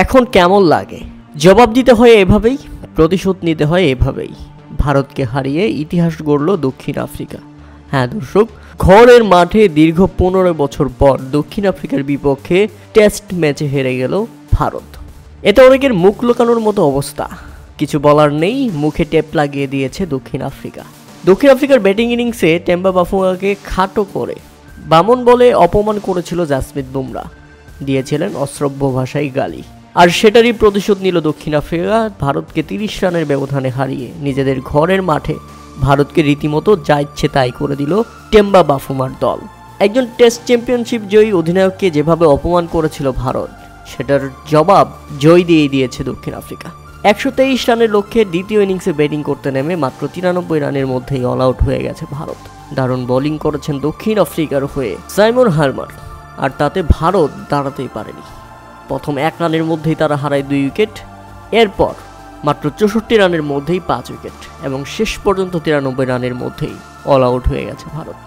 এখন কেমন লাগে? জবাব দিতে হয় এভাবেই, প্রতিশোধ নিতে হয় এভাবেই। ভারতকে হারিয়ে ইতিহাস গড়ল দক্ষিণ আফ্রিকা। হ্যাঁ দর্শক, ঘরের মাঠে দীর্ঘ 15 বছর পর দক্ষিণ আফ্রিকার বিপক্ষে টেস্ট ম্যাচে হেরে গেল ভারত। এতে অনেকের মুখ লুকানোর মতো অবস্থা। কিছু বলার নেই, মুখে টেপ লাগিয়ে দিয়েছে দক্ষিণ আফ্রিকা। দক্ষিণ আফ্রিকার ব্যাটিং ইনিংসে টেম্বা বাফুঙ্গাকে খাটো করে বামন বলে অপমান করেছিল জাসপ্রীত বুমরা, দিয়েছিলেন অশ্রব্য ভাষায় গালি। আর সেটারই প্রতিশোধ নিল দক্ষিণ আফ্রিকা। ভারতকে 30 রানের ব্যবধানে হারিয়ে নিজেদের ঘরের মাঠে ভারতকে রীতিমতো যা ইচ্ছে তাই করে দিল টেম্বা বাফুমার দল। একজন টেস্ট চ্যাম্পিয়নশিপ জয়ী অধিনায়ককে যেভাবে অপমান করেছিল ভারত, সেটার জবাব জয় দিয়ে দিয়েছে দক্ষিণ আফ্রিকা। 123 রানের লক্ষ্যে দ্বিতীয় ইনিংসে ব্যাটিং করতে নেমে মাত্র 93 রানের মধ্যেই অল আউট হয়ে গেছে ভারত। দারুণ বোলিং করেছেন দক্ষিণ আফ্রিকার হয়ে সাইমন হার্মার, আর তাতে ভারত দাঁড়াতেই পারেনি। প্রথম 1 রানের মধ্যেই তারা হারায় 2 উইকেট, এরপর মাত্র 64 রানের মধ্যেই 5 উইকেট এবং শেষ পর্যন্ত 93 রানের মধ্যেই অল আউট হয়ে গেছে ভারত।